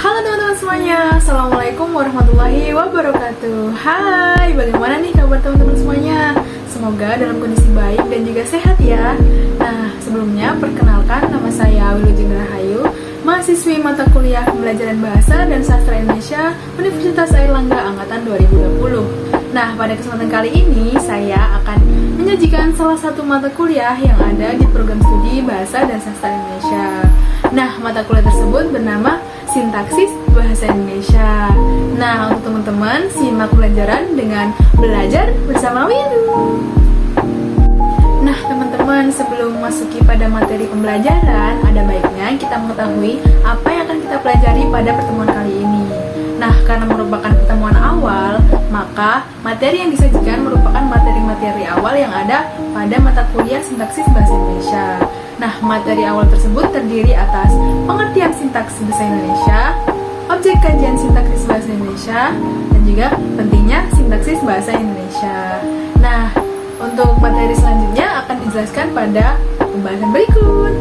Halo teman-teman semuanya, Assalamualaikum warahmatullahi wabarakatuh. Hai, bagaimana nih kabar teman-teman semuanya? Semoga dalam kondisi baik dan juga sehat ya. Nah, sebelumnya perkenalkan, nama saya Wilujeng Rahayu, mahasiswi mata kuliah Pembelajaran Bahasa dan Sastra Indonesia Universitas Airlangga Angkatan 2020. Nah, pada kesempatan kali ini saya akan menyajikan salah satu mata kuliah yang ada di program studi Bahasa dan Sastra Indonesia. Nah, mata kuliah tersebut bernama Sintaksis Bahasa Indonesia. Nah, untuk teman-teman, simak pelajaran dengan belajar bersama Wilu. Nah, teman-teman, sebelum masuki pada materi pembelajaran, ada baiknya kita mengetahui apa yang akan kita pelajari pada pertemuan kali ini. Nah, karena merupakan pertemuan awal, maka materi yang disajikan merupakan materi-materi awal yang ada pada mata kuliah Sintaksis Bahasa Indonesia. Nah, materi awal tersebut terdiri atas pengertian sintaks bahasa Indonesia, objek kajian sintaksis bahasa Indonesia, dan juga pentingnya sintaksis bahasa Indonesia. Nah, untuk materi selanjutnya akan dijelaskan pada pembahasan berikut.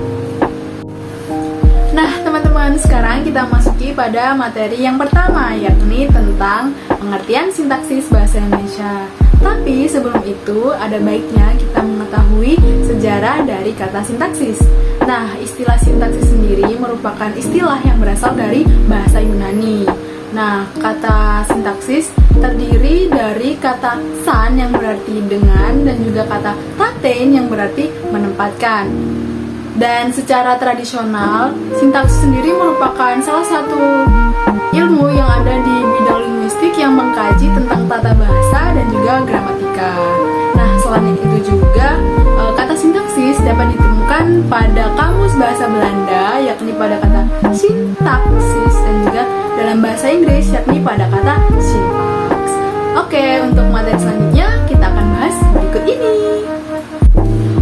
Nah, teman-teman, sekarang kita masuki pada materi yang pertama, yakni tentang pengertian sintaksis bahasa Indonesia. Tapi sebelum itu, ada baiknya kita mengetahui sejarah dari kata sintaksis. Nah, istilah sintaksis sendiri merupakan istilah yang berasal dari bahasa Yunani. Nah, kata sintaksis terdiri dari kata san yang berarti dengan dan juga kata tatein yang berarti menempatkan. Dan secara tradisional, sintaksis sendiri merupakan salah satu ilmu yang ada di bidang linguistik yang mengkaji tentang tata bahasa dan juga gramatika. Nah, selain itu juga, kata sintaksis dapat ditemukan pada kamus bahasa Belanda, yakni pada kata sintaksis, dan juga dalam bahasa Inggris, yakni pada kata syntax. Oke, untuk materi selanjutnya kita akan bahas berikut ini.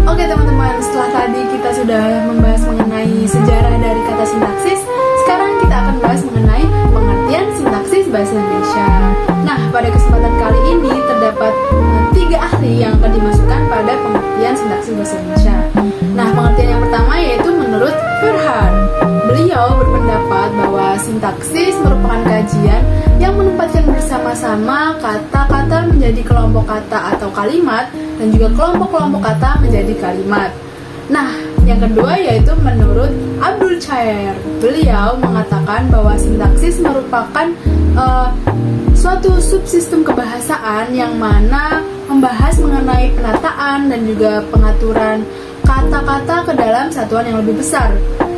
Oke teman-teman, setelah tadi kita sudah membahas mengenai sejarah dari kata sintaksis, sekarang kita akan bahas mengenai pengertian sintaksis bahasa Indonesia. Nah, pada kesempatan kali ini terdapat 3 ahli yang akan dimasukkan pada pengertian sintaksis bahasa Indonesia. Nah, pengertian yang pertama yaitu menurut Verhaeren. Beliau berpendapat bahwa sintaksis merupakan kajian yang menempatkan bersama-sama kata-kata menjadi kelompok kata atau kalimat dan juga kelompok-kelompok kata menjadi kalimat. Nah, yang kedua yaitu menurut Abdul Chaer. Beliau mengatakan bahwa sintaksis merupakan suatu subsistem kebahasaan yang mana membahas mengenai penataan dan juga pengaturan kata-kata ke dalam satuan yang lebih besar,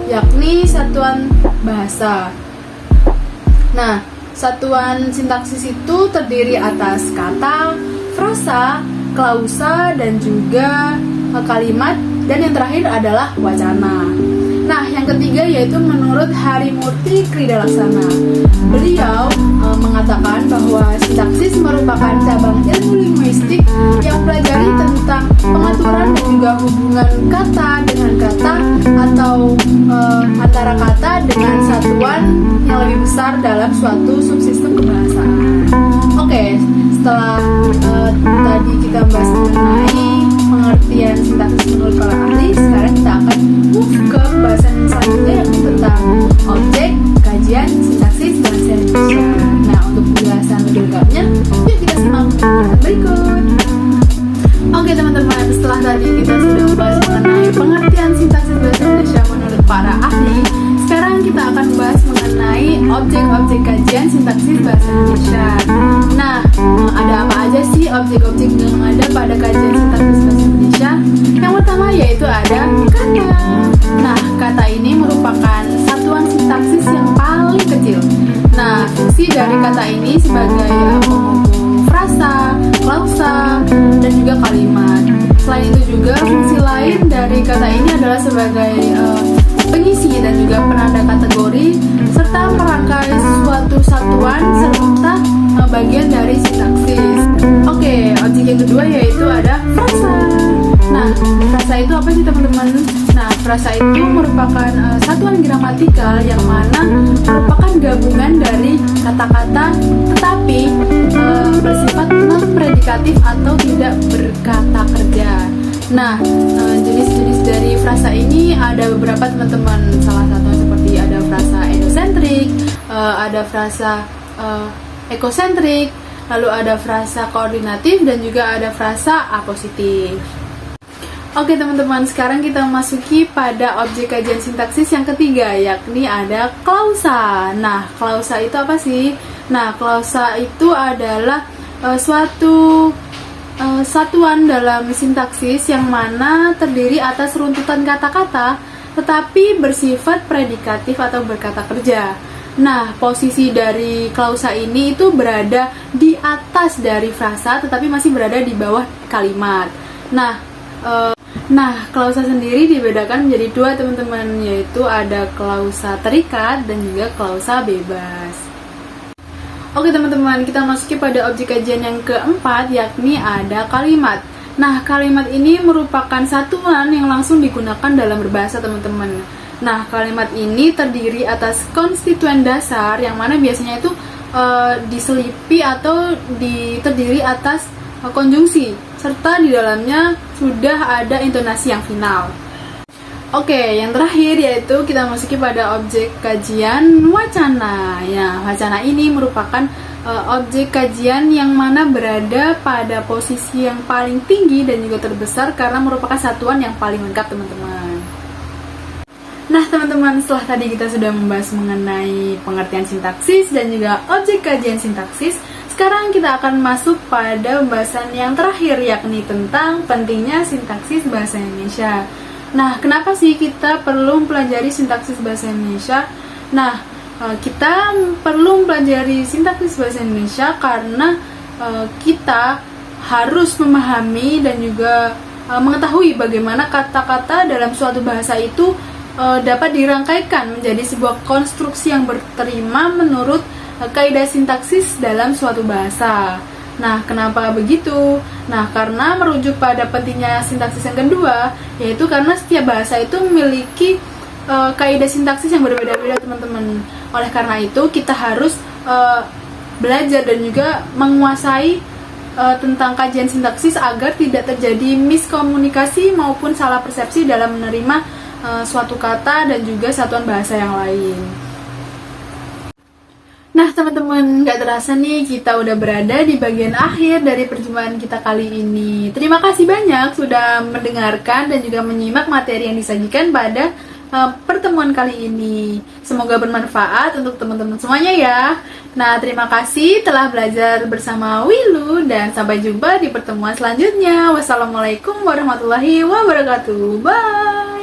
yakni satuan bahasa. Nah, satuan sintaksis itu terdiri atas kata, frasa, klausa, dan juga kalimat, dan yang terakhir adalah wacana. Nah, yang ketiga yaitu menurut Harimurti Kridalaksana. Beliau mengatakan bahwa sintaksis merupakan cabang ilmu linguistik yang pelajari tentang pengaturan dan juga hubungan kata dengan kata atau antara kata dengan satuan yang lebih besar dalam suatu subsistem kebahasaan. Oke, setelah tadi kita bahas mengenai pengertian sintaksis menurut para ahli, sekarang kita akan move ke pembahasan selanjutnya yakni tentang objek kajian sintaksis bahasa Indonesia. Nah, untuk penjelasan lebih lengkapnya, yuk kita simak berikut. Oke teman-teman, setelah tadi kita sudah membahas mengenai pengertian sintaksis bahasa Indonesia menurut para ahli, sekarang kita akan membahas mengenai objek-objek kajian sintaksis bahasa Indonesia. Nah, ada apa aja sih objek-objek yang ada pada kajian sintaksis bahasa Indonesia? Yang pertama yaitu ada kata. Nah, kata ini merupakan satuan sintaksis yang paling kecil. Nah, fungsi dari kata ini sebagai penghubung frasa, klausa, dan juga kalimat. Selain itu juga fungsi lain dari kata ini adalah sebagai pengisi dan juga penanda kategori serta merangkai suatu satuan serta bagian dari sintaksis. Oke, objek yang kedua yaitu ada frasa. Nah, frasa itu apa sih teman-teman? Nah, frasa itu merupakan satuan gramatikal yang mana merupakan gabungan dari kata-kata tetapi bersifat non-predikatif atau tidak berkata kerja. Nah, jenis-jenis dari frasa ini ada beberapa teman-teman. Salah satunya seperti ada frasa endosentrik, ada frasa ekosentrik, lalu ada frasa koordinatif, dan juga ada frasa apositif. Oke teman-teman, sekarang kita memasuki pada objek kajian sintaksis yang ketiga, yakni ada klausa. Nah, klausa itu apa sih? Nah, klausa itu adalah suatu satuan dalam sintaksis yang mana terdiri atas runtutan kata-kata tetapi bersifat predikatif atau berkata kerja. Nah, posisi dari klausa ini itu berada di atas dari frasa tetapi masih berada di bawah kalimat. Nah, klausa sendiri dibedakan menjadi dua teman-teman, yaitu ada klausa terikat dan juga klausa bebas. Oke teman-teman, kita masuki pada objek kajian yang keempat, yakni ada kalimat. Nah, kalimat ini merupakan satuan yang langsung digunakan dalam berbahasa teman-teman. Nah, kalimat ini terdiri atas konstituen dasar yang mana biasanya itu diselipi atau terdiri atas konjungsi, serta di dalamnya sudah ada intonasi yang final. Oke, yang terakhir yaitu kita masuki pada objek kajian wacana. Ya, wacana ini merupakan objek kajian yang mana berada pada posisi yang paling tinggi dan juga terbesar karena merupakan satuan yang paling lengkap teman-teman. Nah teman-teman, setelah tadi kita sudah membahas mengenai pengertian sintaksis dan juga objek kajian sintaksis, sekarang kita akan masuk pada pembahasan yang terakhir, yakni tentang pentingnya sintaksis bahasa Indonesia. Nah, kenapa sih kita perlu mempelajari sintaksis bahasa Indonesia? Nah, kita perlu mempelajari sintaksis bahasa Indonesia karena kita harus memahami dan juga mengetahui bagaimana kata-kata dalam suatu bahasa itu dapat dirangkaikan menjadi sebuah konstruksi yang berterima menurut kaidah sintaksis dalam suatu bahasa. Nah, kenapa begitu? Nah, karena merujuk pada pentingnya sintaksis yang kedua, yaitu karena setiap bahasa itu memiliki kaidah sintaksis yang berbeda-beda, teman-teman. Oleh karena itu, kita harus belajar dan juga menguasai tentang kajian sintaksis agar tidak terjadi miskomunikasi maupun salah persepsi dalam menerima suatu kata dan juga satuan bahasa yang lain. Nah teman-teman, gak terasa nih kita udah berada di bagian akhir dari perjumpaan kita kali ini. Terima kasih banyak sudah mendengarkan dan juga menyimak materi yang disajikan pada pertemuan kali ini. Semoga bermanfaat untuk teman-teman semuanya ya. Nah, terima kasih telah belajar bersama Wilu dan sampai jumpa di pertemuan selanjutnya. Wassalamualaikum warahmatullahi wabarakatuh. Bye.